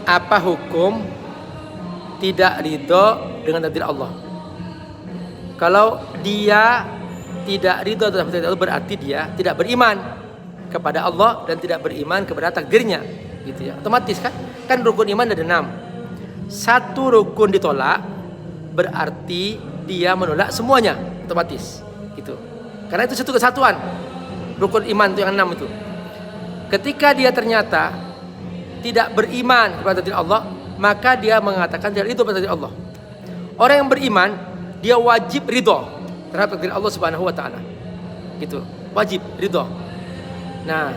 Apa hukum tidak ridho dengan takdir Allah? Kalau dia tidak ridho dengan takdir Allah, berarti dia tidak beriman kepada Allah dan tidak beriman kepada takdirnya, gitu ya. Otomatis kan rukun iman ada 6. Satu rukun ditolak, berarti dia menolak semuanya, otomatis, gitu. Karena itu satu kesatuan. Rukun iman itu yang 6 itu. Ketika dia ternyata tidak beriman kepada takdir Allah, maka dia mengatakan tidak ridho pada takdir Allah. Orang yang beriman, dia wajib ridho terhadap takdir Allah Subhanahu wa taala. Gitu. Wajib ridho. Nah,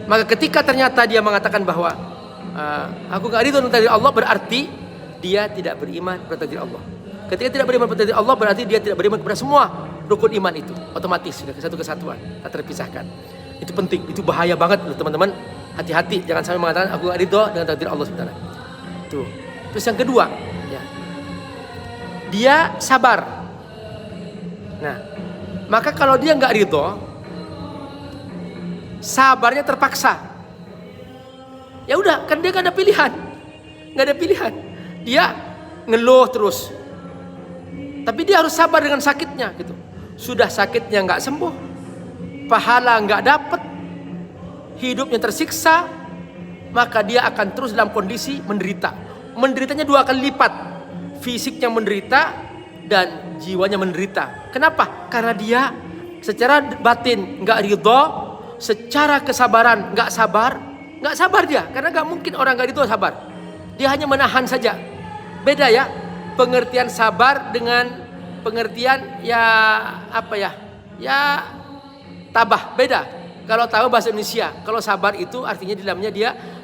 maka ketika ternyata dia mengatakan bahwa aku gak ridho dengan takdir Allah, berarti dia tidak beriman kepada takdir Allah. Ketika tidak beriman kepada takdir Allah, berarti dia tidak beriman kepada semua rukun iman itu. Otomatis sudah satu kesatuan, tak terpisahkan. Itu penting, itu bahaya banget loh teman-teman. Hati-hati, jangan sampai mengatakan aku gak ridho dengan takdir Allah Subhanahu. Tuh. Terus yang kedua, ya, dia sabar. Nah, maka kalau dia nggak ridho, sabarnya terpaksa. Ya udah, kan dia nggak ada pilihan, Dia ngeluh terus. Tapi dia harus sabar dengan sakitnya, gitu. Sudah sakitnya nggak sembuh, pahala nggak dapet, hidupnya tersiksa, maka dia akan terus dalam kondisi menderita. Menderitanya 2 kali lipat. Fisiknya menderita dan jiwanya menderita. Kenapa? Karena dia secara batin nggak ridho, secara kesabaran nggak sabar dia. Karena nggak mungkin orang nggak ridho sabar. Dia hanya menahan saja. Beda ya, pengertian sabar dengan pengertian ya tabah, beda. Kalau tabah bahasa Indonesia, kalau sabar itu artinya di dalamnya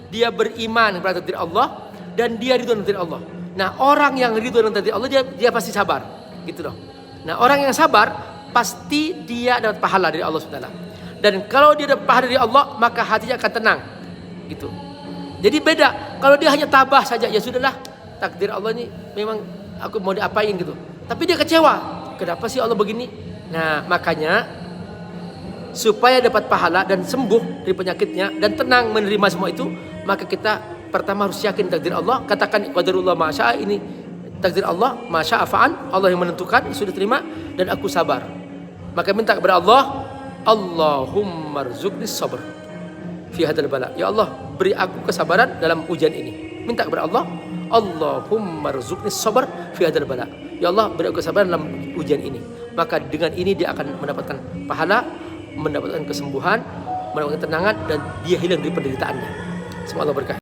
dia beriman kepada takdir Allah dan dia ridho dengan takdir Allah. Nah, orang yang ridho dengan takdir Allah dia pasti sabar, gitu loh. Nah, orang yang sabar pasti dia dapat pahala dari Allah Subhanahu wa taala. Dan kalau dia dapat pahala dari Allah, maka hatinya akan tenang, gitu. Jadi beda. Kalau dia hanya tabah saja, ya sudahlah, takdir Allah ini memang aku mau diapain gitu. Tapi dia kecewa. Kenapa sih Allah begini? Nah, makanya supaya dapat pahala dan sembuh dari penyakitnya dan tenang menerima semua itu, maka kita pertama harus yakin takdir Allah. Katakan qadarullah ma syaa, ini takdir Allah, ma syaa fa'al, Allah yang menentukan, sudah terima dan aku sabar. Maka minta kepada Allah, Allahumma rzuqnis sabr fi hadzal bala. Ya Allah, beri aku kesabaran dalam ujian ini. Minta kepada Allah, Allahumma rzuqnis sabr fi hadzal bala. Ya Allah, beri aku kesabaran dalam ujian ini. Maka dengan ini dia akan mendapatkan pahala, mendapatkan kesembuhan, mendapatkan ketenangan, dan dia hilang dari penderitaannya. Semoga Allah berkah.